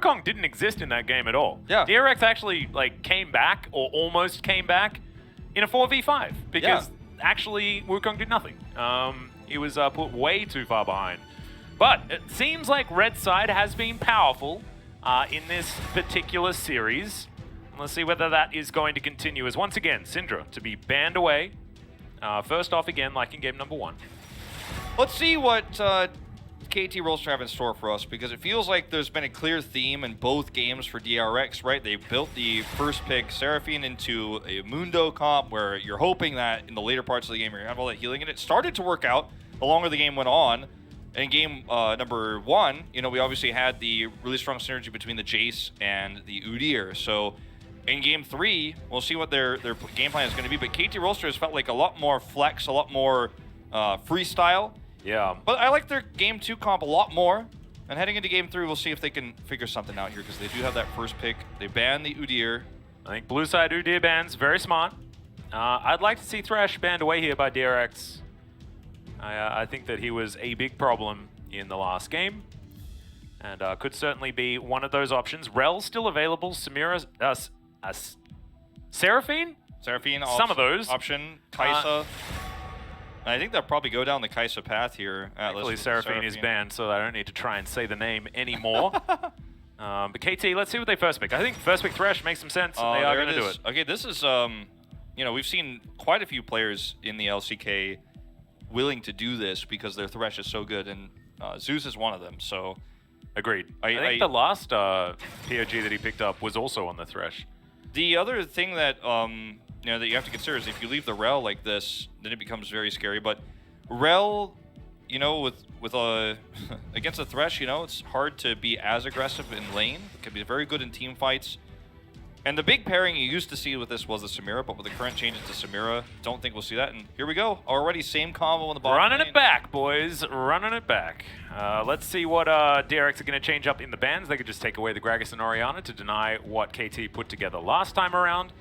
Wukong didn't exist in that game at all. Yeah. DRX actually like came back or almost came back in a 4v5 because actually Wukong did nothing. He was put way too far behind. But it seems like Red side has been powerful in this particular series. Let's see whether that is going to continue as once again, Syndra to be banned away. First off again, like in game number 1. Let's see what KT Rolster have in store for us, because it feels like there's been a clear theme in both games for DRX, right? They built the first pick Seraphine into a Mundo comp where you're hoping that in the later parts of the game you're going to have all that healing, and it started to work out the longer the game went on. In game number 1, you know, we obviously had the really strong synergy between the Jace and the Udyr. So in game 3, we'll see what their game plan is going to be, but KT Rolster has felt like a lot more flex, a lot more freestyle. Yeah. But I like their game 2 comp a lot more. And heading into game 3, we'll see if they can figure something out here, because they do have that first pick. They ban the Udyr. I think blue side Udyr bans, very smart. I'd like to see Thresh banned away here by DRX. I think that he was a big problem in the last game. And could certainly be one of those options. Rel still available. Samira, Seraphine? Seraphine, some of those. Option, Kai'Sa. I think they'll probably go down the Kai'Sa path here. Actually, Seraphine is banned, so I don't need to try and say the name anymore. But KT, let's see what they first pick. I think first pick Thresh makes some sense. They are going to do it. Okay, this is, you know, we've seen quite a few players in the LCK willing to do this because their Thresh is so good, and Zeus is one of them, so... Agreed. I think the last POG that he picked up was also on the Thresh. The other thing that you know, that you have to consider is if you leave the Rel like this, then it becomes very scary. But Rel, you know, with against a Thresh, you know, it's hard to be as aggressive in lane. It can be very good in team fights. And the big pairing you used to see with this was the Samira, but with the current changes to Samira, don't think we'll see that. And here we go. Already same combo in the bottom Running lane. it back, boys. Running it back. Let's see what DRX are going to change up in the bans. They could just take away the Gragas and Orianna to deny what KT put together last time around.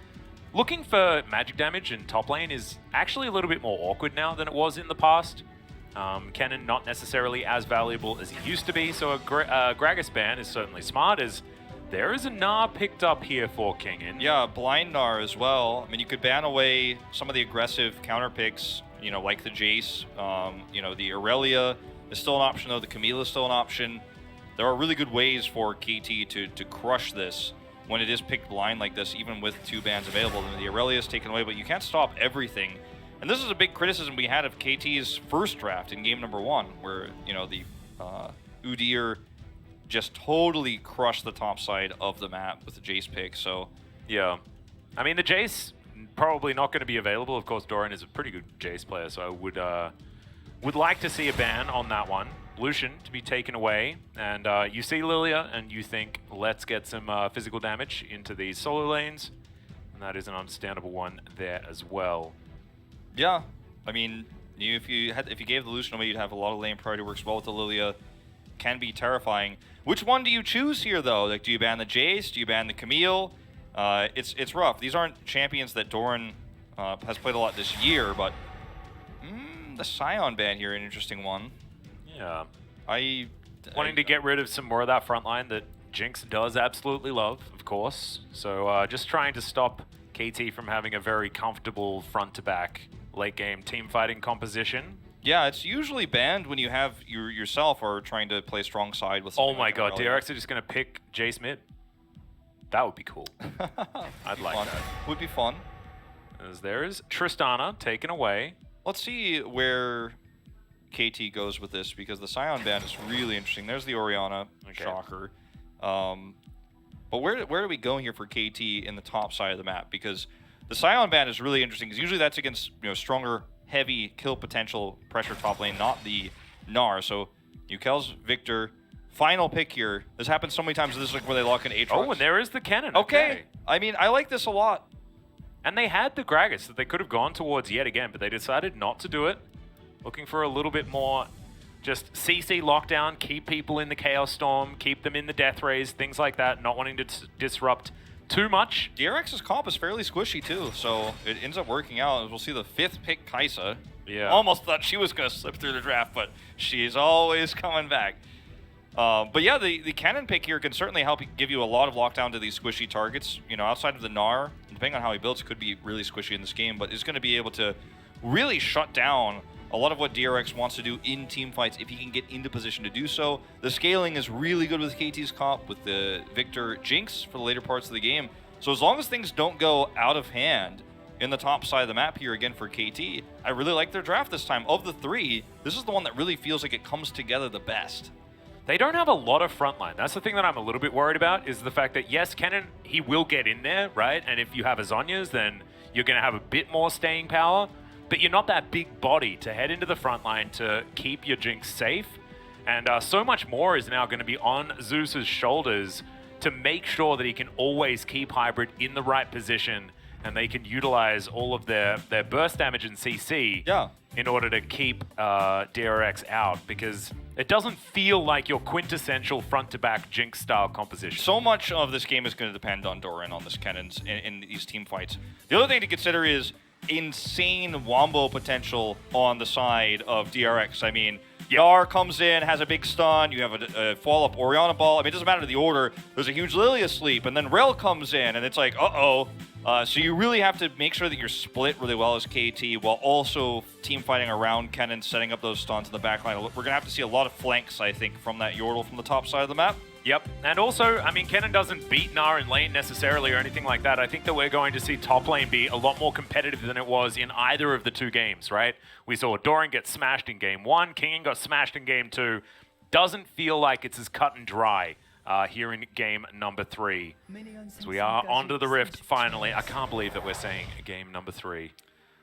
Looking for magic damage in top lane is actually a little bit more awkward now than it was in the past. Kennen not necessarily as valuable as he used to be, so a Gragas ban is certainly smart, as there is a Gnar picked up here for Kingen. Yeah, blind Gnar as well. I mean, you could ban away some of the aggressive counter picks, you know, like the Jace. You know, the Aurelia is still an option, though. The Camille is still an option. There are really good ways for KT to crush this when it is picked blind like this, even with 2 bans available. And the Aurelia is taken away, but you can't stop everything. And this is a big criticism we had of KT's first draft in game number 1, where, you know, the Udyr just totally crushed the top side of the map with the Jace pick. So yeah, I mean, the Jace probably not going to be available. Of course, Doran is a pretty good Jace player, so I would like to see a ban on that one. Lucian to be taken away, and you see Lilia and you think, let's get some physical damage into these solo lanes, and that is an understandable one there as well. Yeah, I mean, if you gave the Lucian away, you'd have a lot of lane priority. Works well with the Lilia. Can be terrifying. Which one do you choose here, though? Like, do you ban the Jace? Do you ban the Camille? It's rough. These aren't champions that Doran has played a lot this year, but the Sion ban here, an interesting one. Yeah. Wanting to get rid of some more of that front line that Jinx does absolutely love, of course. So just trying to stop KT from having a very comfortable front-to-back late-game team fighting composition. Yeah, it's usually banned when you have yourself are trying to play strong side with. Oh my god, DRX are just going to pick Jace mid? That would be cool. I'd like that. Would be fun. As there is Tristana taken away. Let's see where KT goes with this, because the Sion ban is really interesting. There's the Orianna, shocker. But where do we go here for KT in the top side of the map? Because the Sion ban is really interesting, because usually that's against, you know, stronger, heavy kill potential pressure top lane, not the Gnar. So Ukel's Victor, final pick here. This happens so many times. This is like where they lock in Aatrox. Oh, and there is the Kennen. Okay. I mean, I like this a lot. And they had the Gragas that they could have gone towards yet again, but they decided not to do it. Looking for a little bit more just CC lockdown, keep people in the Chaos Storm, keep them in the Death Rays, things like that, not wanting to disrupt too much. DRX's comp is fairly squishy too, so it ends up working out. We'll see the 5th pick, Kai'Sa. Yeah. Almost thought she was going to slip through the draft, but she's always coming back. But yeah, the cannon pick here can certainly help give you a lot of lockdown to these squishy targets. You know, outside of the Gnar, depending on how he builds, could be really squishy in this game, but is going to be able to really shut down a lot of what DRX wants to do in team fights if he can get into position to do so. The scaling is really good with KT's comp, with the Victor Jinx for the later parts of the game. So as long as things don't go out of hand in the top side of the map here again for KT, I really like their draft this time. Of the three, this is the one that really feels like it comes together the best. They don't have a lot of frontline. That's the thing that I'm a little bit worried about, is the fact that, yes, Kennen, he will get in there, right? And if you have a Zhonya's, then you're going to have a bit more staying power. But you're not that big body to head into the front line to keep your Jinx safe. And so much more is now going to be on Zeus's shoulders to make sure that he can always keep Hybrid in the right position, and they can utilize all of their burst damage and CC in order to keep DRX out, because it doesn't feel like your quintessential front-to-back Jinx-style composition. So much of this game is going to depend on Doran on this Kennen's in these team fights. The other thing to consider is insane wombo potential on the side of DRX. I mean, Gnar comes in, has a big stun, you have a fall-up Orianna ball. I mean, it doesn't matter the order. There's a huge Lily asleep, and then Rel comes in, and it's like, uh-oh. So you really have to make sure that you're split really well as KT, while also team fighting around Kennen, setting up those stuns in the backline. We're going to have to see a lot of flanks, I think, from that Yordle from the top side of the map. Yep, and also, I mean, Kennen doesn't beat Gnar in lane necessarily or anything like that. I think that we're going to see top lane be a lot more competitive than it was in either of the two games, right? We saw Doran get smashed in game 1, King got smashed in game 2. Doesn't feel like it's as cut and dry here in game number 3. So we are onto the Rift finally. I can't believe that we're saying game number 3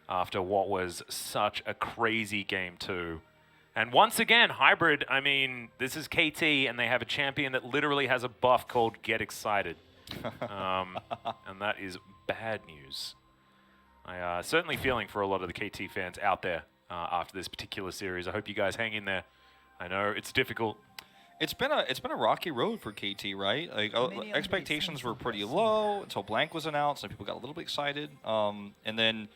after what was such a crazy game 2. And once again, Hybrid, I mean, this is KT, and they have a champion that literally has a buff called Get Excited. And that is bad news. I certainly feeling for a lot of the KT fans out there after this particular series. I hope you guys hang in there. I know it's difficult. It's been a rocky road for KT, right? Like expectations were pretty low until Blank was announced, and people got a little bit excited. And then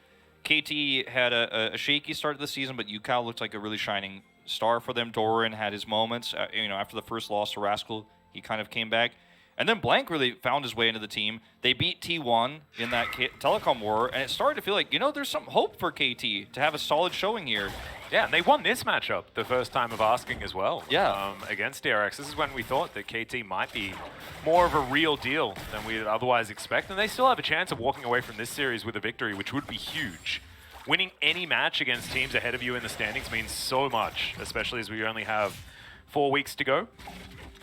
KT had a shaky start to the season, but Yukao looked like a really shining star for them. Doran had his moments. You know, after the first loss to Rascal, he kind of came back. And then Blank really found his way into the team. They beat T1 in that telecom war, and it started to feel like, you know, there's some hope for KT to have a solid showing here. Yeah, and they won this matchup the first time of asking as well. Yeah. Against DRX. This is when we thought that KT might be more of a real deal than we'd otherwise expect. And they still have a chance of walking away from this series with a victory, which would be huge. Winning any match against teams ahead of you in the standings means so much, especially as we only have 4 weeks to go.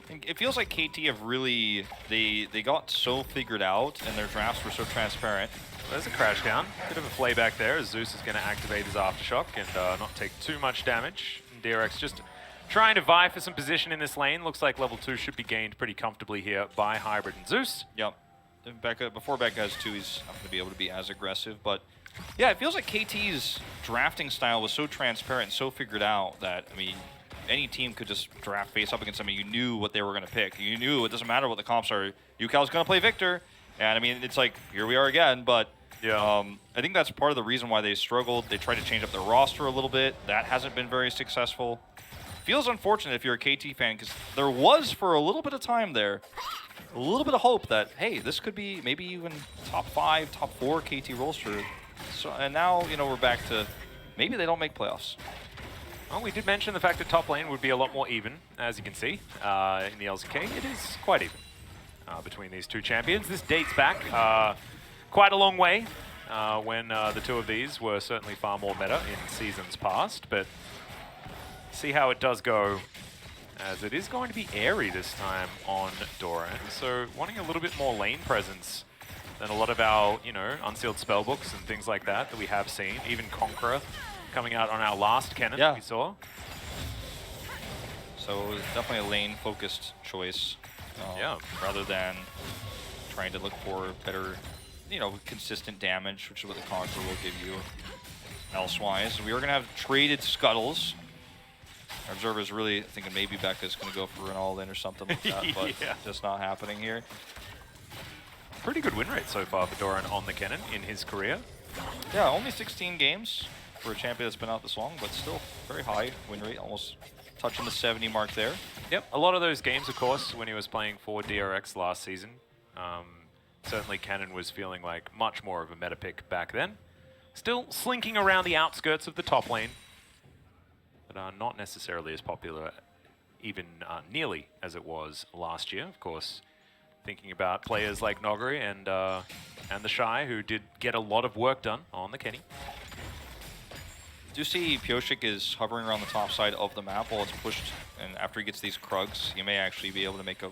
It feels like KT have really, they got so figured out, and their drafts were so transparent. There's a crash down. Bit of a playback there as Zeus is going to activate his Aftershock and not take too much damage. And DRX just trying to vie for some position in this lane. Looks like level 2 should be gained pretty comfortably here by Hybrid and Zeus. Yep. Before Becca has 2, he's not going to be able to be as aggressive. But yeah, it feels like KT's drafting style was so transparent and so figured out that, I mean, any team could just draft face up against them, and you knew what they were going to pick. You knew it doesn't matter what the comps are. Yukao's going to play Victor. And I mean, it's like, here we are again, but yeah. I think that's part of the reason why they struggled. They tried to change up their roster a little bit. That hasn't been very successful. Feels unfortunate if you're a KT fan, because there was, for a little bit of time there, a little bit of hope that, hey, this could be maybe even top 5, top 4 KT Rolster. So, and now, you know, we're back to maybe they don't make playoffs. Well, we did mention the fact that top lane would be a lot more even, as you can see, in the LCK. It is quite even between these two champions. This dates back quite a long way when the two of these were certainly far more meta in seasons past, but see how it does go, as it is going to be airy this time on Doran, so wanting a little bit more lane presence than a lot of our, you know, unsealed spellbooks and things like that we have seen, even Conqueror coming out on our last Kennen that we saw. So definitely a lane-focused choice, rather than trying to look for better, you know, consistent damage, which is what the Conqueror will give you elsewise. We are going to have traded scuttles. Our observer's really thinking maybe Becca's going to go for an all-in or something like that, but just not happening here. Pretty good win rate so far for Doran on the Kennen in his career. Yeah, only 16 games for a champion that's been out this long, but still very high win rate, almost touching the 70 mark there. Yep, a lot of those games, of course, when he was playing for DRX last season, certainly Cannon was feeling like much more of a meta pick back then. Still slinking around the outskirts of the top lane, but not necessarily as popular, even nearly as it was last year. Of course, thinking about players like Noguri and the Shy, who did get a lot of work done on the Kenny. Do you see Pyosik is hovering around the top side of the map while it's pushed, and after he gets these Krugs, he may actually be able to make a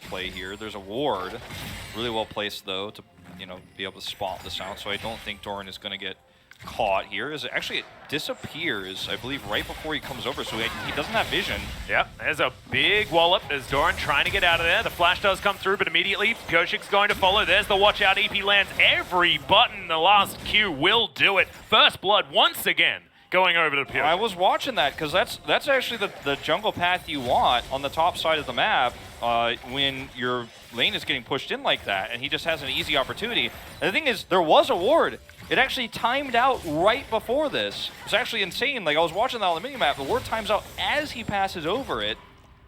play here. There's a ward, really well placed though to be able to spot this out. So I don't think Doran is going to get caught here. Actually, it disappears, I believe, right before he comes over, so he doesn't have vision. Yep, there's a big wallop as Doran trying to get out of there. The flash does come through, but immediately Pyosik's going to follow. There's the watch out. EP lands every button. The last Q will do it. First blood once again going over to Pyosik. I was watching that because that's actually the jungle path you want on the top side of the map when your lane is getting pushed in like that, and he just has an easy opportunity. And the thing is, there was a ward. It actually timed out right before this. It's actually insane. Like, I was watching that on the minimap. The ward times out as he passes over it.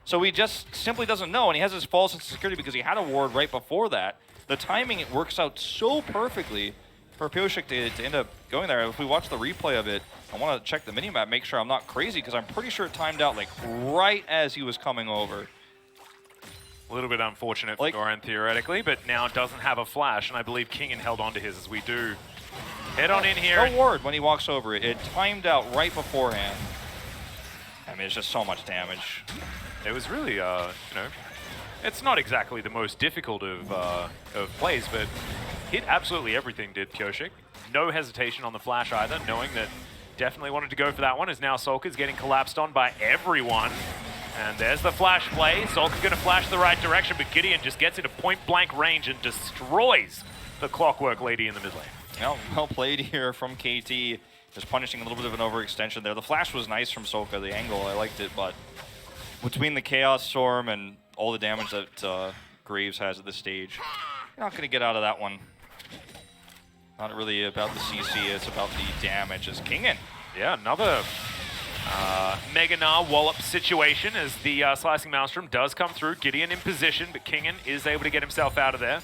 So he just simply doesn't know, and he has his false sense of security because he had a ward right before that. The timing, it works out so perfectly for Pyosik to end up going there. If we watch the replay of it, I want to check the minimap, make sure I'm not crazy, because I'm pretty sure it timed out like right as he was coming over. A little bit unfortunate for Doran theoretically, but now doesn't have a flash, and I believe Kingen held onto his as we do. Head on in here. No ward when he walks over it. It timed out right beforehand. I mean, it's just so much damage. It was really, it's not exactly the most difficult of plays, but hit absolutely everything, did Pyosik. No hesitation on the flash either, knowing that definitely wanted to go for that one, as now Solka's getting collapsed on by everyone. And there's the flash play. Solka's going to flash the right direction, but Gideon just gets into point-blank range and destroys the Clockwork Lady in the mid lane. Well played here from KT. Just punishing a little bit of an overextension there. The flash was nice from Solka, the angle, I liked it, but between the Chaos Storm and all the damage that Graves has at this stage, you're not going to get out of that one. Not really about the CC, it's about the damage as Kingen. Yeah, another Mega Gnar wallop situation as the Slicing Maelstrom does come through. Gideon in position, but Kingen is able to get himself out of there.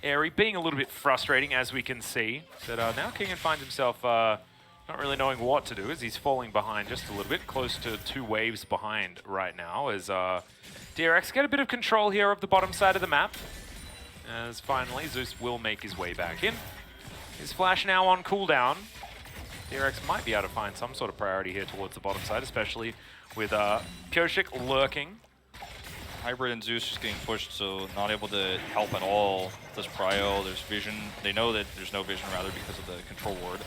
Airy being a little bit frustrating, as we can see. But now Kingen finds himself not really knowing what to do as he's falling behind just a little bit, close to 2 waves behind right now, as DRX get a bit of control here of the bottom side of the map. As finally, Zeus will make his way back in. His flash now on cooldown. DRX might be able to find some sort of priority here towards the bottom side, especially with Pyosik lurking. Hybrid and Zeus just getting pushed, so not able to help at all. This prio, there's vision. They know that there's no vision, rather, because of the control ward.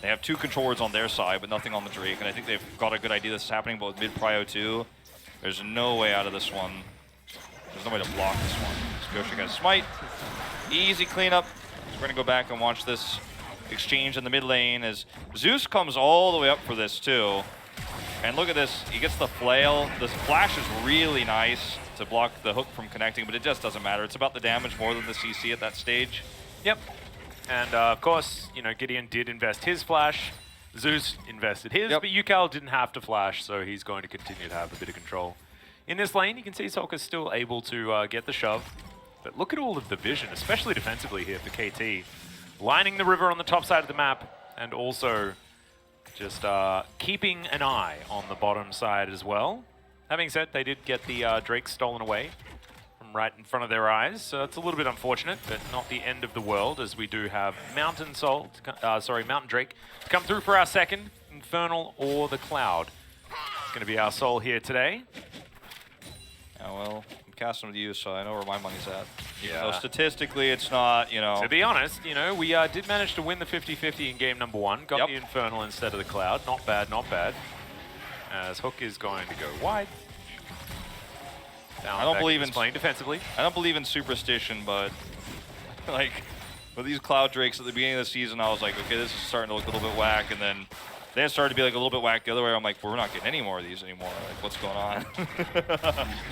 They have 2 control wards on their side, but nothing on the Drake, and I think they've got a good idea this is happening, but with mid prio too, there's no way out of this one. There's no way to block this one. Pyosik has smite. Easy cleanup. We're going to go back and watch this exchange in the mid lane as Zeus comes all the way up for this too. And look at this, he gets the flail. This flash is really nice to block the hook from connecting, but it just doesn't matter. It's about the damage more than the CC at that stage. Yep. And of course, Gideon did invest his flash. Zeus invested his, but Yukal didn't have to flash, so he's going to continue to have a bit of control. In this lane, you can see Solka's still able to get the shove. But look at all of the vision, especially defensively here for KT. Lining the river on the top side of the map, and also just keeping an eye on the bottom side as well. Having said, they did get the Drake stolen away from right in front of their eyes, so it's a little bit unfortunate, but not the end of the world, as we do have Mountain Drake to come through for our second, Infernal or the Cloud. It's going to be our Soul here today. Oh, well, I'm casting with you, so I know where my money's at. Yeah. So statistically, it's not, To be honest, we did manage to win the 50-50 in game number 1. Got the Infernal instead of the Cloud. Not bad, not bad. As Hook is going to go wide. I don't believe in playing defensively. I don't believe in superstition, but like with these Cloud Drakes at the beginning of the season, I was like, okay, this is starting to look a little bit whack, and then it started to be like a little bit whack the other way. I'm like, we're not getting any more of these anymore. Like, what's going on?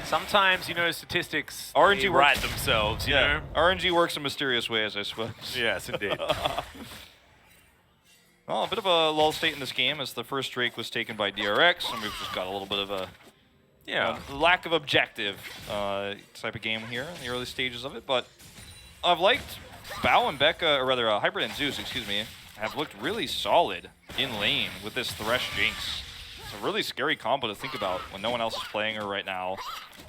Sometimes, statistics RNG write themselves, you know? RNG works in mysterious ways, I suppose. Yes, indeed. Well, a bit of a lull state in this game as the first Drake was taken by DRX, and we've just got a little bit of a lack of objective type of game here in the early stages of it. But I've liked Bao and Becca, or rather Hybrid and Zeus, excuse me, have looked really solid in lane with this Thresh Jinx. It's a really scary combo to think about when no one else is playing her right now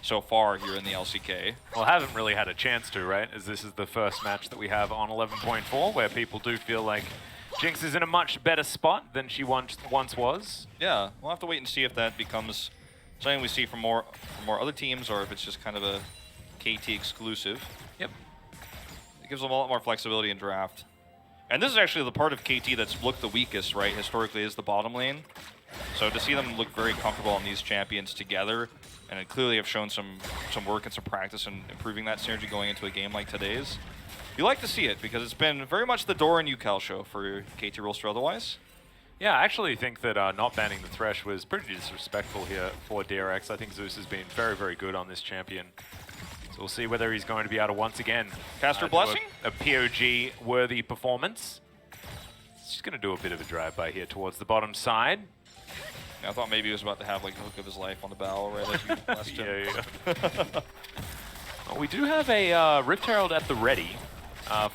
so far here in the LCK. Well, haven't really had a chance to, right? As this is the first match that we have on 11.4 where people do feel like Jinx is in a much better spot than she once was. Yeah, we'll have to wait and see if that becomes something we see from more other teams, or if it's just kind of a KT exclusive. Yep. It gives them a lot more flexibility in draft. And this is actually the part of KT that's looked the weakest, right? Historically, is the bottom lane. So to see them look very comfortable on these champions together, and it clearly have shown some work and some practice in improving that synergy going into a game like today's. You like to see it because it's been very much the Door and UCal show for KT Rolster otherwise. Yeah, I actually think that not banning the Thresh was pretty disrespectful here for DRX. I think Zeus has been very, very good on this champion. So we'll see whether he's going to be able to once again Caster Blessing? A POG-worthy performance. He's going to do a bit of a drive-by here towards the bottom side. I thought maybe he was about to have like the hook of his life on the bow, right? As you blessed him. Well, we do have a Rift Herald at the ready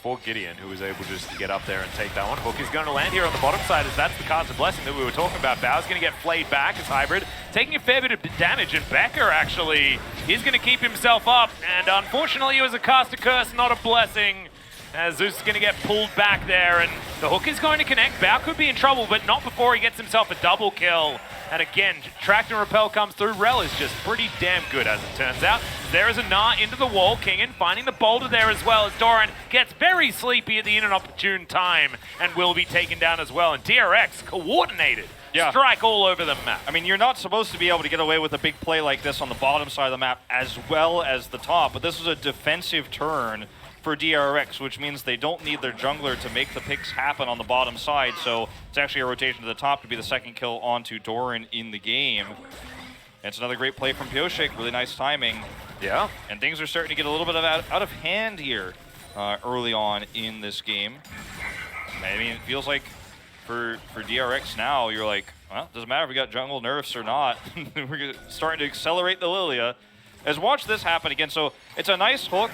for Gideon, who was able just to get up there and take that one. Hook is going to land here on the bottom side, as that's the Caster Blessing that we were talking about. Bao's going to get flayed back as Hybrid, taking a fair bit of damage, and Becker actually is going to keep himself up, and unfortunately it was a Caster Curse, not a Blessing. As Zeus is going to get pulled back there, and the hook is going to connect. Bao could be in trouble, but not before he gets himself a double kill. And again, Tract and Repel comes through. Rel is just pretty damn good, as it turns out. There is a Gnar into the wall. Kingen finding the boulder there as well, as Doran gets very sleepy at the inopportune time and will be taken down as well. And DRX, coordinated. Yeah. Strike all over the map. I mean, you're not supposed to be able to get away with a big play like this on the bottom side of the map as well as the top, but this is a defensive turn for DRX, which means they don't need their jungler to make the picks happen on the bottom side, so it's actually a rotation to the top to be the second kill onto Doran in the game. And it's another great play from Pioshik, really nice timing. Yeah. And things are starting to get a little bit of out of hand here early on in this game. I mean, it feels like for DRX now, you're like, well, doesn't matter if we got jungle nerfs or not. We're starting to accelerate the Lilia. As watch this happen again, so it's a nice hook.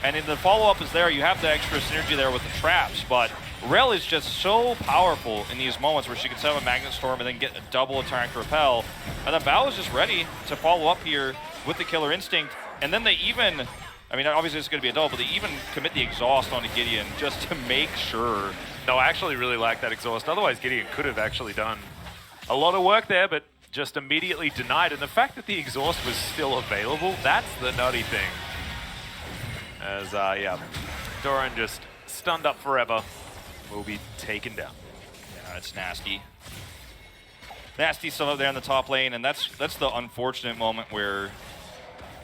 And in the follow-up is there, you have the extra synergy there with the traps, but Rel is just so powerful in these moments where she can set up a Magnet Storm and then get a double attack repel. And then Bao is just ready to follow up here with the Killer Instinct. And then they even, I mean, obviously it's going to be a double, but they even commit the exhaust onto Gideon just to make sure. No, I actually really like that exhaust. Otherwise, Gideon could have actually done a lot of work there, but just immediately denied. And the fact that the exhaust was still available, that's the nutty thing. As, yeah, Doran just stunned up forever, will be taken down. Yeah, it's nasty. Nasty stuff up there in the top lane, and that's the unfortunate moment where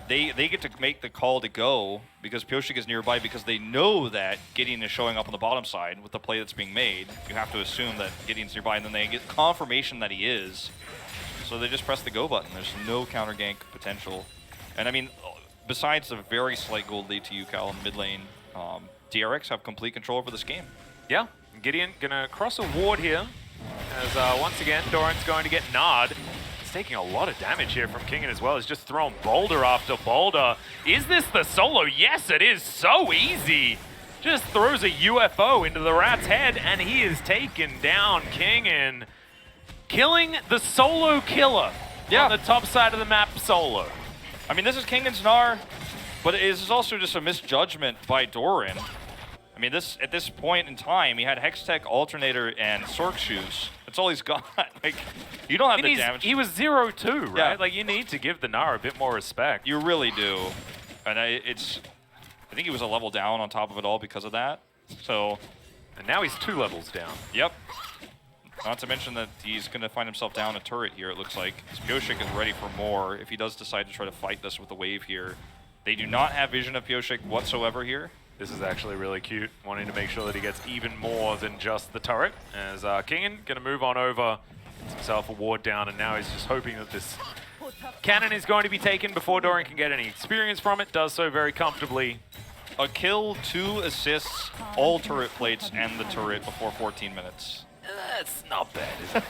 they get to make the call to go because Pioshik is nearby because they know that Gideon is showing up on the bottom side with the play that's being made. You have to assume that Gideon's nearby, and then they get confirmation that he is. So they just press the go button. There's no counter gank potential. And I mean, besides a very slight gold lead to UCal in mid lane, DRX have complete control over this game. Yeah, Gideon gonna cross a ward here, as once again, Doran's going to get Nard. He's taking a lot of damage here from Kingen as well. He's just thrown boulder after boulder. Is this the solo? Yes, it is so easy. Just throws a UFO into the rat's head, and he is taken down. Kingen killing the solo killer on the top side of the map solo. I mean, this is Kingen's Gnar, but it is also just a misjudgment by Doran. I mean, at this point in time, he had Hextech, Alternator, and Sork Shoes. That's all he's got. Like, you don't have the damage. He was 0-2, right? Yeah. Like, you need to give the Gnar a bit more respect. You really do. And I think he was a level down on top of it all because of that. So, and now he's 2 levels down. Yep. Not to mention that he's going to find himself down a turret here, it looks like. Pioshik is ready for more if he does decide to try to fight this with the wave here. They do not have vision of Pioshik whatsoever here. This is actually really cute, wanting to make sure that he gets even more than just the turret. As Kingen going to move on over, gets himself a ward down, and now he's just hoping that this cannon is going to be taken before Doran can get any experience from it. Does so very comfortably. A kill, 2 assists, all turret plates, and the turret before 14 minutes. That's not bad, is it?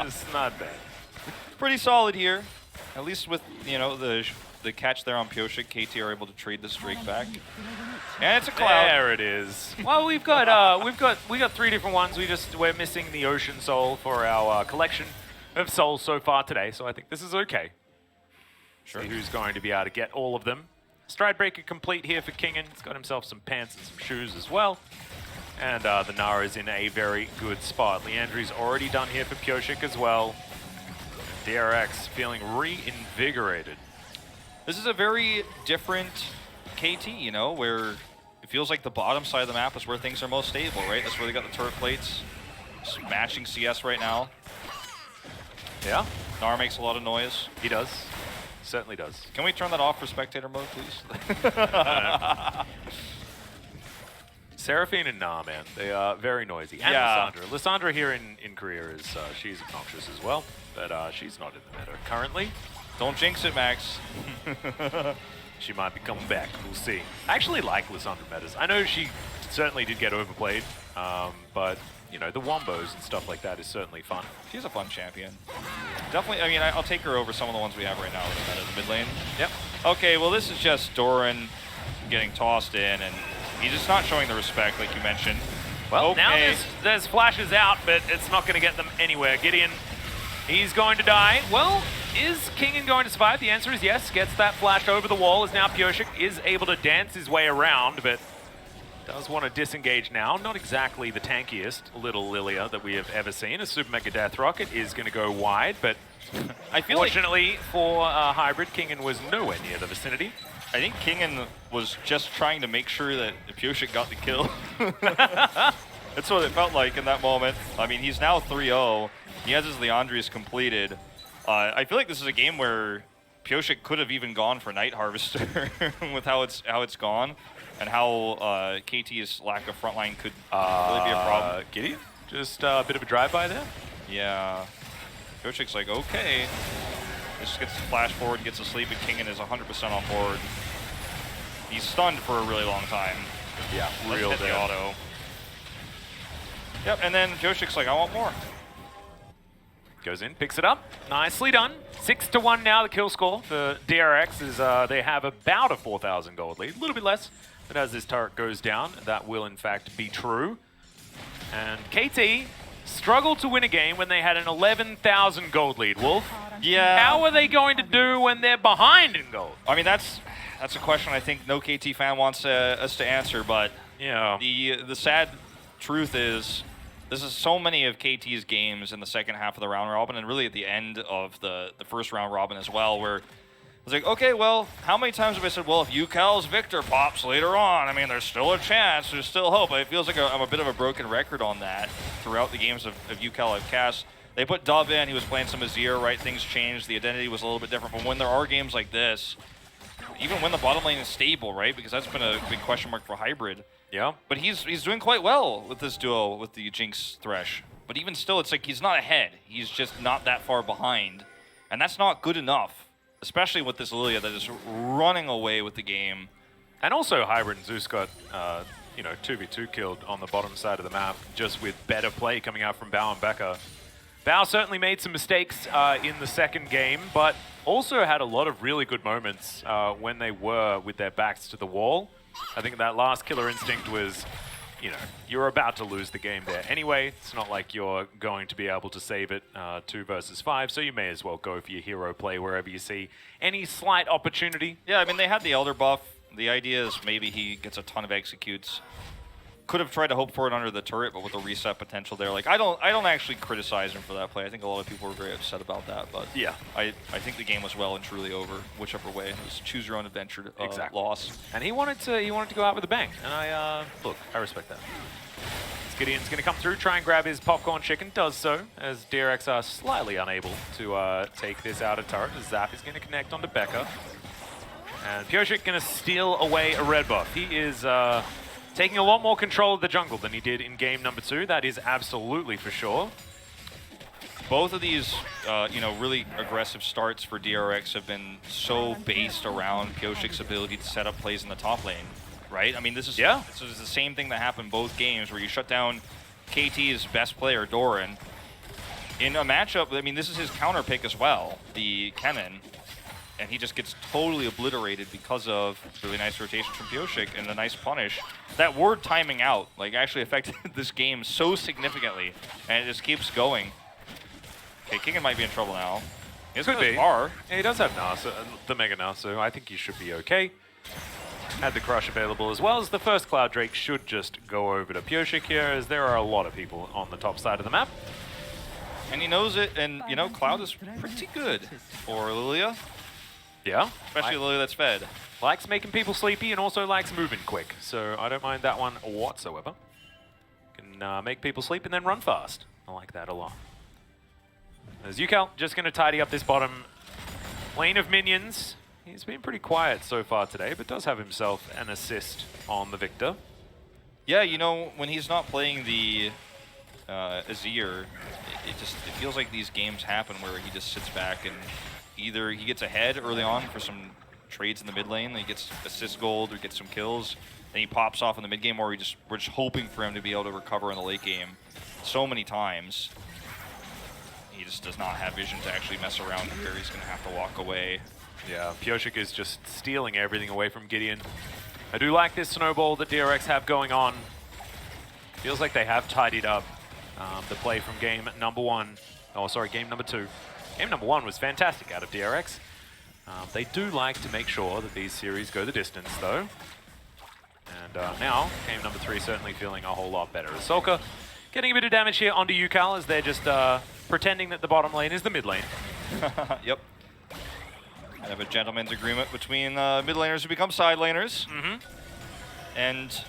It's not bad. Pretty solid here. At least with, you know, the catch there on Pyosik, KT are able to trade this Drake back. And it's a cloud. There it is. Well, we've got 3 different ones. We're missing the Ocean Soul for our collection of souls so far today, so I think this is okay. Sure. See who's going to be able to get all of them. Stride Breaker complete here for Kingen. He's got himself some pants and some shoes as well. And the Nara is in a very good spot. Leandri's already done here for Pyosik as well. DRX feeling reinvigorated. This is a very different KT, you know, where it feels like the bottom side of the map is where things are most stable, right? That's where they got the turret plates. Smashing CS right now. Yeah. Nara makes a lot of noise. He does. Certainly does. Can we turn that off for spectator mode, please? Seraphine and Nah, man, they are very noisy. And Yeah. Lissandra. Lissandra here in Korea is, she's obnoxious as well, but she's not in the meta currently. Don't jinx it, Max. She might be coming back. We'll see. I actually like Lissandra metas. I know she certainly did get overplayed, but you know, the wombos and stuff like that is certainly fun. She's a fun champion. Definitely, I mean, I'll take her over some of the ones we have right now in the mid lane. Yep. Okay, well, this is just Doran getting tossed in, and he's just not showing the respect, like you mentioned. Well, okay. now there's flashes out, but it's not going to get them anywhere. Gideon, he's going to die. Well, is Kingen going to survive? The answer is yes. Gets that flash over the wall, as now Pyosik is able to dance his way around, but does want to disengage now. Not exactly the tankiest little Lilia that we have ever seen. A Super Mega Death Rocket is going to go wide, but I feel fortunately for Hybrid, Kingen was nowhere near the vicinity. I think Kingen was just trying to make sure that Pyosik got the kill. That's what it felt like in that moment. I mean, he's now 3-0. He has his Leandri's completed. I feel like this is a game where Pyosik could have even gone for Night Harvester with how it's gone. And how KT's lack of frontline could really be a problem. Gideon? Just a bit of a drive-by there? Yeah. Pyosik's like, okay. Just gets the flash forward, gets asleep, and Kingen is 100% on board. He's stunned for a really long time. Yeah, Let's real hit the dead. auto. Yep, and then Pyosik's like, I want more. Goes in, picks it up. Nicely done. 6-1 now, the kill score for DRX is they have about a 4,000 gold lead. A little bit less. But as this turret goes down, that will in fact be true. And KT struggled to win a game when they had an 11,000 gold lead. Wolf, Yeah. how are they going to do when they're behind in gold? I mean, that's a question I think no KT fan wants us to answer, but Yeah. the sad truth is this is so many of KT's games in the second half of the round robin, and really at the end of the first round robin as well, where it's like, okay, well, how many times have I said, well, if UCal's Victor pops later on, I mean, there's still a chance, there's still hope. It feels like I'm a bit of a broken record on that throughout the games of UCal I've cast. They put Dub in, he was playing some Azir, right? Things changed, the identity was a little bit different. But when there are games like this, even when the bottom lane is stable, right? Because that's been a big question mark for Hybrid. Yeah. But he's doing quite well with this duo with the Jinx Thresh. But even still, it's like he's not ahead. He's just not that far behind. And that's not good enough, especially with this Lilia that is running away with the game. And also Hybrid and Zeus got, 2v2 killed on the bottom side of the map, just with better play coming out from Bao and Becca. Bao certainly made some mistakes in the second game, but also had a lot of really good moments when they were with their backs to the wall. I think that last Killer Instinct was, you're about to lose the game there. Anyway, it's not like you're going to be able to save it 2 versus 5, so you may as well go for your hero play wherever you see any slight opportunity. Yeah, I mean, they had the Elder buff. The idea is maybe he gets a ton of executes. Could have tried to hope for it under the turret, but with the reset potential there, like I don't actually criticize him for that play. I think a lot of people were very upset about that, but yeah, I think the game was well and truly over, whichever way. It was choose your own adventure exactly. loss. And he wanted to go out with a bang, and I respect that. Gideon's going to come through, try and grab his popcorn chicken, does so, as DRX are slightly unable to take this outer turret. The Zap is going to connect onto Becca, and Pyosik going to steal away a red buff. He is taking a lot more control of the jungle than he did in game number 2. That is absolutely for sure. Both of these, really aggressive starts for DRX have been so based around Pyosik's ability to set up plays in the top lane, right? I mean, this is the same thing that happened both games, where you shut down KT's best player, Doran, in a matchup. I mean, this is his counter pick as well, the Kennen, and he just gets totally obliterated because of really nice rotation from Pioshik and a nice punish. That word timing out like actually affected this game so significantly, and it just keeps going. Okay, Kingen might be in trouble now. He Could be. Bar. Yeah, he does have Nasu, the Mega Nasu. I think he should be okay. Had the Crush available as well as the first Cloud Drake should just go over to Pioshik here, as there are a lot of people on the top side of the map. And he knows it, and you know, Cloud is pretty good for Lilia. Yeah. Especially Lilia that's fed. Likes making people sleepy and also likes moving quick, so I don't mind that one whatsoever. Can make people sleep and then run fast. I like that a lot. As Yukel just going to tidy up this bottom lane of minions. He's been pretty quiet so far today, but does have himself an assist on the Victor. Yeah, you know, when he's not playing the Azir, it feels like these games happen where he just sits back and either he gets ahead early on for some trades in the mid lane, he gets assist gold or gets some kills, then he pops off in the mid game, or we're just hoping for him to be able to recover in the late game so many times. He just does not have vision to actually mess around here. He's going to have to walk away. Yeah, Pioshik is just stealing everything away from Gideon. I do like this snowball that DRX have going on. Feels like they have tidied up the play from game number 1. Oh, sorry, game number 2. Game number 1 was fantastic out of DRX. They do like to make sure that these series go the distance, though. And now, game number 3 certainly feeling a whole lot better. Ahsoka getting a bit of damage here onto Yukal as they're just pretending that the bottom lane is the mid lane. Yep. I have a gentleman's agreement between mid laners who become side laners. And,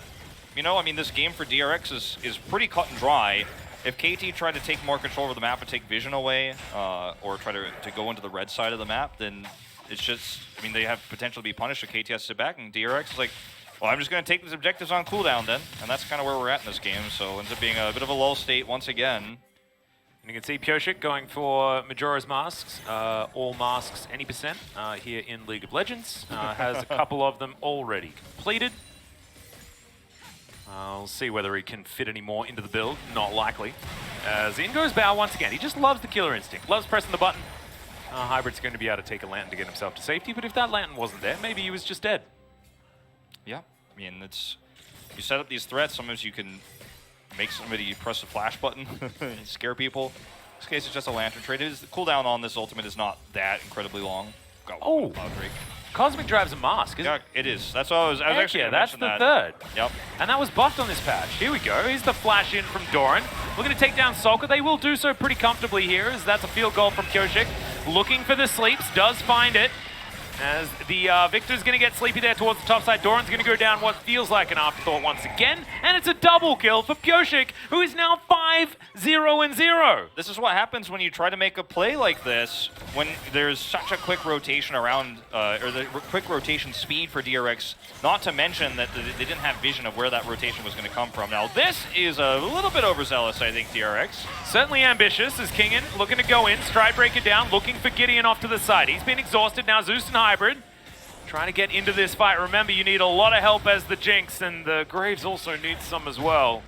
you know, I mean, this game for DRX is pretty cut and dry. If KT tried to take more control over the map and take vision away, or try to go into the red side of the map, then it's just, I mean, they have potential to be punished if KT has to sit back, and DRX is like, well, I'm just going to take these objectives on cooldown then. And that's kind of where we're at in this game, so it ends up being a bit of a lull state once again. And you can see Pioshik going for Majora's Masks, all masks any percent here in League of Legends. Has a couple of them already completed. We'll see whether he can fit any more into the build. Not likely. As in goes Bao once again. He just loves the killer instinct, loves pressing the button. Hybrid's going to be able to take a lantern to get himself to safety, but if that lantern wasn't there, maybe he was just dead. Yeah, I mean, you set up these threats, sometimes you can make somebody press the flash button, scare people. In this case, it's just a lantern trade. The cooldown on this ultimate is not that incredibly long. Oh, Cosmic Drive's a mask, isn't it? Yeah, it is. That's what I was actually going to mention that. That's the third. Yep. And that was buffed on this patch. Here we go. Here's the flash in from Doran. Looking to take down Solka. They will do so pretty comfortably here, as that's a field goal from Pioshik. Looking for the sleeps, does find it. As the Victor's going to get sleepy there towards the top side. Doran's going to go down what feels like an afterthought once again. And it's a double kill for Pioshik, who is now 5-0-0. This is what happens when you try to make a play like this, when there's such a quick rotation around, or the quick rotation speed for DRX, not to mention that they didn't have vision of where that rotation was going to come from. Now, this is a little bit overzealous, I think, DRX. Certainly ambitious, as Kingen looking to go in, stride breaker down, looking for Gideon off to the side. He's been exhausted now, Zeus and Hybrid. Trying to get into this fight. Remember, you need a lot of help as the Jinx, and the Graves also needs some as well.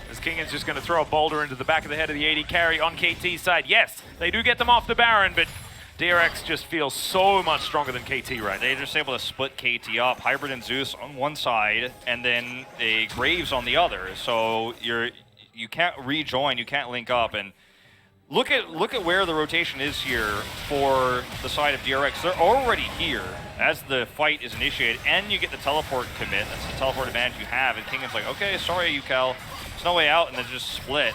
As Kingen's just going to throw a boulder into the back of the head of the AD carry on KT's side. Yes, they do get them off the Baron, but DRX just feels so much stronger than KT right now. They're just able to split KT up. Hybrid and Zeus on one side, and then a Graves on the other. So you can't rejoin, you can't link up, and look at where the rotation is here for the side of DRX. They're already here as the fight is initiated, and you get the teleport commit. That's the teleport advantage you have, and Kingen's like, okay, sorry, Yukal. There's no way out, and then just split.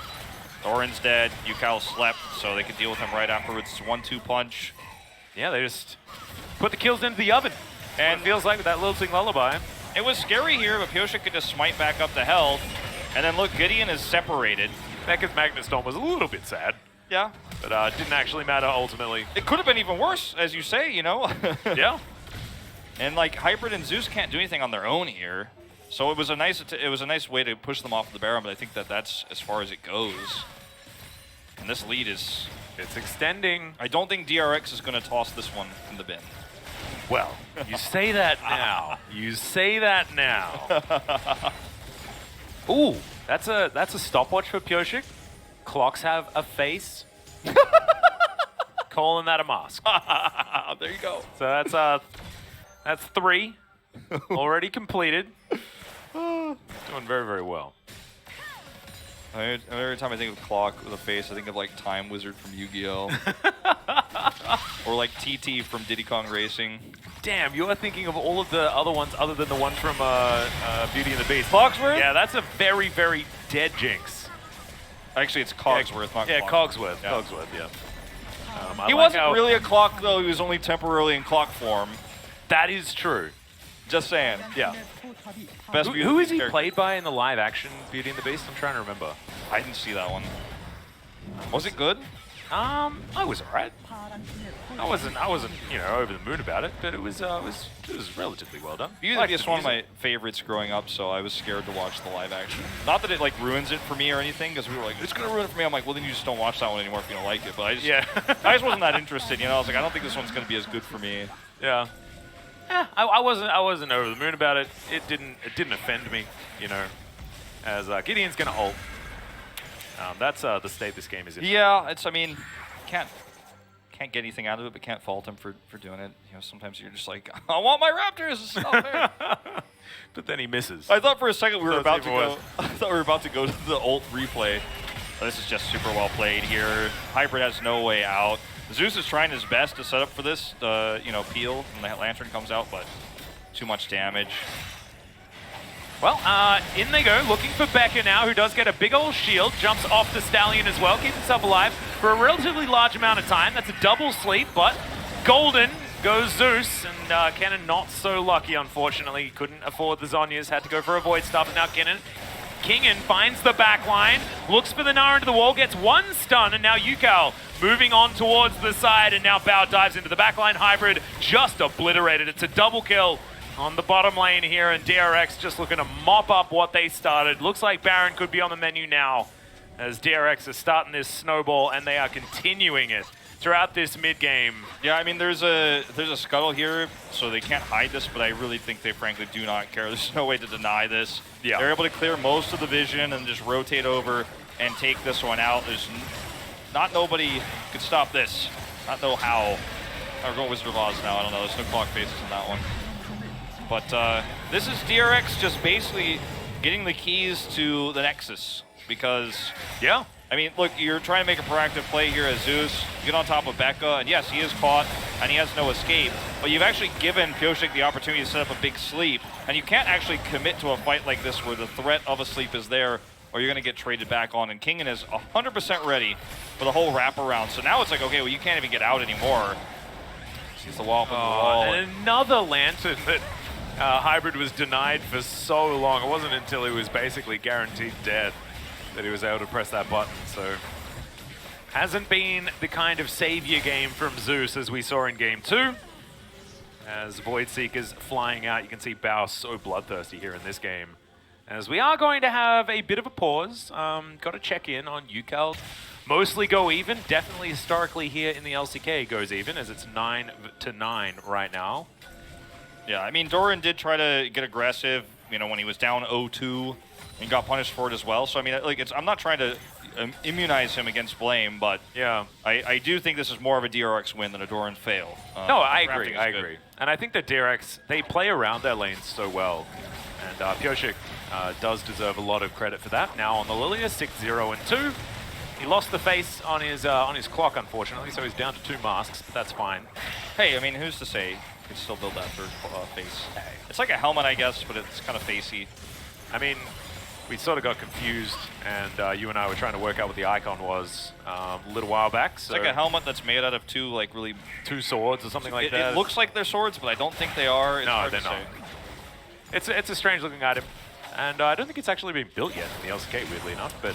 Thorin's dead, Yukal slept, so they could deal with him right afterwards. It's 1-2 punch. Yeah, they just put the kills into the oven. And it feels like with that lilting lullaby. It was scary here, but Pioshik could just smite back up to health. And then look, Gideon is separated. Mecca's Magnet Storm was a little bit sad. Yeah. But didn't actually matter ultimately. It could have been even worse, as you say, you know? Yeah. And like Hybrid and Zeus can't do anything on their own here. So it was a nice way to push them off the Baron, but I think that's as far as it goes. And this lead is... It's extending. I don't think DRX is going to toss this one in the bin. Well, you say that now. You say that now. Ooh, That's a stopwatch for Pyosik. Clocks have a face. Calling that a mask. There you go. So that's 3 already completed. Doing very, very well. Every time I think of clock with a face, I think of like Time Wizard from Yu-Gi-Oh! Or like TT from Diddy Kong Racing. Damn, you are thinking of all of the other ones other than the one from Beauty and the Beast. Cogsworth? Yeah, that's a very, very dead Jinx. Actually, it's Cogsworth, not Cogsworth. Yeah. Cogsworth, yeah. He wasn't really a clock, though. He was only temporarily in clock form. That is true. Just saying. Yeah. Best Who is he character. played by in the live action Beauty and the Beast? I'm trying to remember. I didn't see that one. Was it good? I was alright. I wasn't, you know, over the moon about it, but it was relatively well done. Beauty and the Beast is one of my favorites growing up, so I was scared to watch the live action. Not that it like ruins it for me or anything, because we were like, it's gonna ruin it for me. I'm like, well then you just don't watch that one anymore if you don't like it. But I just, I just wasn't that interested. You know, I was like, I don't think this one's gonna be as good for me. Yeah. Yeah, I wasn't over the moon about it. It didn't offend me, you know. As Gideon's gonna ult. That's the state this game is in. Yeah, it's. I mean, can't get anything out of it, but can't fault him for doing it. You know, sometimes you're just like, I want my Raptors. It's not fair. But then he misses. I thought for a second we were So about it's to even go. worse. I thought we were about to go to the ult replay. This is just super well played here. Hybrid has no way out. Zeus is trying his best to set up for this, you know, peel, and the Lantern comes out, but too much damage. Well, in they go, looking for Becca now, who does get a big old shield, jumps off the Stallion as well, keeps himself alive for a relatively large amount of time. That's a double sleep, but golden goes Zeus, and Kennen not so lucky, unfortunately. He couldn't afford the Zhonya's, had to go for a Void Stuff, and now Kingen finds the back line, looks for the Nara into the wall, gets one stun, and now Yukal moving on towards the side, and now Bao dives into the back line. Hybrid just obliterated. It's a double kill on the bottom lane here, and DRX just looking to mop up what they started. Looks like Baron could be on the menu now, as DRX is starting this snowball, and they are continuing it throughout this mid-game. Yeah, I mean, there's a scuttle here, so they can't hide this, but I really think they frankly do not care. There's no way to deny this. Yeah. They're able to clear most of the vision and just rotate over and take this one out. There's nobody could stop this. Not know how. We're going Wizard of Oz now. I don't know. There's no clock faces in that one. But this is DRX just basically getting the keys to the Nexus, because, Yeah. I mean, look, you're trying to make a proactive play here as Zeus. You get on top of Becca, and yes, he is caught, and he has no escape, but you've actually given Pyosik the opportunity to set up a big sleep, and you can't actually commit to a fight like this where the threat of a sleep is there, or you're going to get traded back on, and Kingen is 100% ready for the whole wraparound. So now it's like, okay, well, you can't even get out anymore. Sees the wall from the wall. And another Lantern that Hybrid was denied for so long. It wasn't until he was basically guaranteed dead that he was able to press that button. So hasn't been the kind of savior game from Zeus as we saw in game 2. As Void Seeker's flying out, you can see Bao so bloodthirsty here in this game. As we are going to have a bit of a pause. Got to check in on Yukal. Mostly go even. Definitely historically here in the LCK goes even, as it's 9-9 right now. Yeah, I mean, Doran did try to get aggressive, you know, when he was down 0-2 and got punished for it as well. So, I mean, like, I'm not trying to immunize him against blame, but yeah, I do think this is more of a DRX win than a Doran fail. No, I agree, Crafting I is good. agree. And I think that DRX, they play around their lanes so well. And Pyosik does deserve a lot of credit for that. Now on the Lilia, 6-0-2. He lost the face on his clock, unfortunately, so he's down to 2 masks, but that's fine. Hey, I mean, who's to say you could still build that third face? It's like a helmet, I guess, but it's kind of facey. I mean, we sort of got confused, and you and I were trying to work out what the icon was a little while back. So It's like a helmet that's made out of 2, like, really... 2 swords or something like that. It looks like they're swords, but I don't think they are. It's No, hard they're to not. say. It's a strange looking item, and I don't think it's actually been built yet in the LCK, weirdly enough, but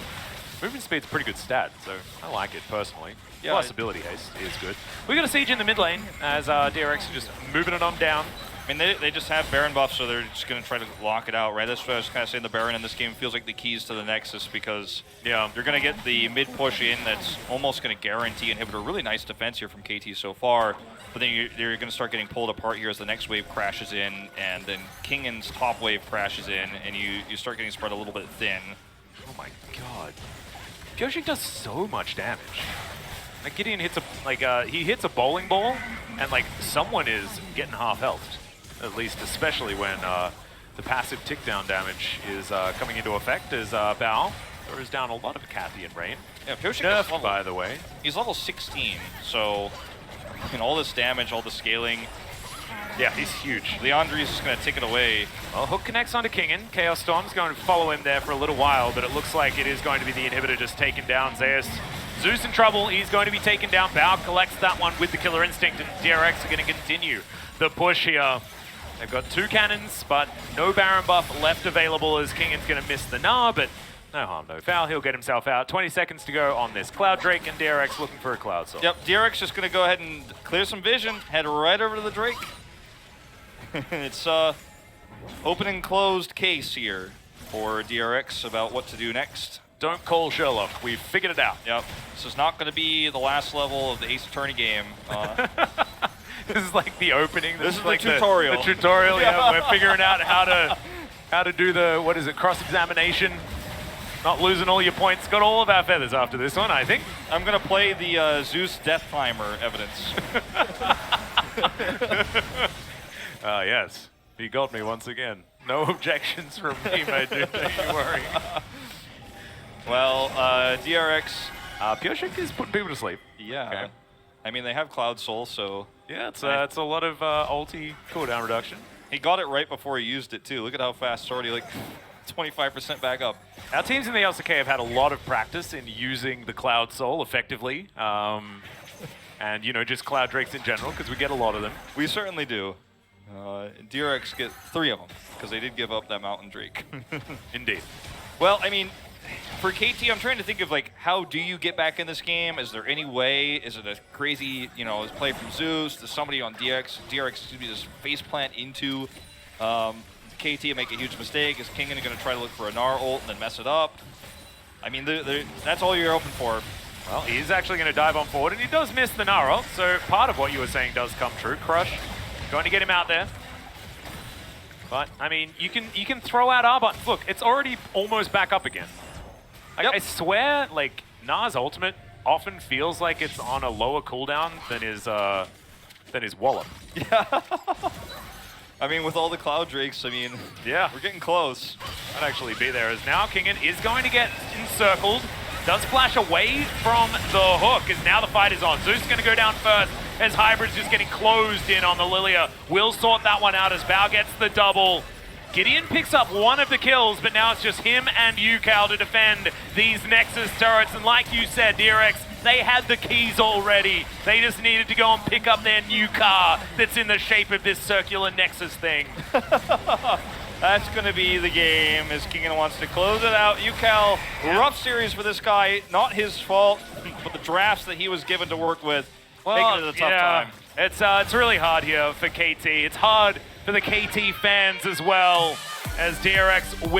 movement speed's a pretty good stat, so I like it personally. Yeah, Plus ability haste is good. We got a siege in the mid lane as DRX are just moving it on down. I mean, they just have Baron buff, so they're just going to try to lock it out, right? That's what I was kind of saying. The Baron in this game feels like the keys to the Nexus, because Yeah. you're going to get the mid push in that's almost going to guarantee inhibitor. Really nice defense here from KT so far, but then you're going to start getting pulled apart here as the next wave crashes in, and then Kingen's top wave crashes in, and you start getting spread a little bit thin. Oh my god. Pyoshik does so much damage. Like Gideon hits he hits a bowling ball, and like someone is getting half health. At least, especially when the passive tick down damage is coming into effect as Bao throws down a lot of Kathy and Rain. Yeah, Pyoshik Nerfed, is level, by the way. He's level 16, so all this damage, all the scaling. Yeah, he's huge. Leandri's just going to take it away. Well, Hook connects onto Kingen. Chaos Storm's going to follow him there for a little while, but it looks like it is going to be the inhibitor just taking down Zeus. Zeus in trouble. He's going to be taken down. Bao collects that one with the Killer Instinct, and DRX are going to continue the push here. They've got 2 cannons, but no Baron buff left available as Kingen's going to miss the Gnar, but no harm, no foul. He'll get himself out. 20 seconds to go on this Cloud Drake, and DRX looking for a Cloud Soul. Yep, DRX just going to go ahead and clear some vision, head right over to the Drake. It's open and closed case here for DRX about what to do next. Don't call Sherlock. We've figured it out. Yep. This is not going to be the last level of the Ace Attorney game. This is like the opening. This is like the tutorial. The tutorial, yeah. We're figuring out how to do the, what is it, cross-examination. Not losing all your points. Got all of our feathers after this one, I think. I'm going to play the Zeus Death Timer evidence. Yes. He got me once again. No objections from me, my dude. Don't you worry. Well, DRX... Pyoshik is putting people to sleep. Yeah. Okay. I mean, they have Cloud Soul, so... Yeah, it's a lot of ulti cooldown reduction. He got it right before he used it, too. Look at how fast it's already, like, 25% back up. Our teams in the LCK have had a lot of practice in using the Cloud Soul effectively. And, you know, just Cloud Drakes in general, because we get a lot of them. We certainly do. DRX get 3 of them, because they did give up that Mountain Drake. Indeed. Well, I mean, for KT, I'm trying to think of, like, how do you get back in this game? Is there any way? Is it a crazy, you know, play from Zeus? Does somebody on DRX just face plant into KT and make a huge mistake? Is Kingen going to try to look for a Gnar ult and then mess it up? I mean, that's all you're hoping for. Well, he's actually going to dive on forward, and he does miss the Gnar ult, so part of what you were saying does come true. Crush, going to get him out there. But, I mean, you can throw out R buttons. Look, it's already almost back up again. Yep. I swear, like, Gnar's ultimate often feels like it's on a lower cooldown than his wallop. Yeah. I mean, with all the Cloud Drakes, I mean, yeah, we're getting close. I'd actually be there, as now Kingen is going to get encircled. Does flash away from the hook, as now the fight is on. Zeus is going to go down first, as Hybrid's just getting closed in on the Lilia. Will sort that one out as Bao gets the double. Gideon picks up one of the kills, but now it's just him and Yukal to defend these Nexus turrets. And like you said, DRX, they had the keys already. They just needed to go and pick up their new car that's in the shape of this circular Nexus thing. That's going to be the game as Kingen wants to close it out. Yukal, rough series for this guy. Not his fault, but the drafts that he was given to work with, making it a tough time. It's really hard here for KT. It's hard for the KT fans as well, as DRX wins.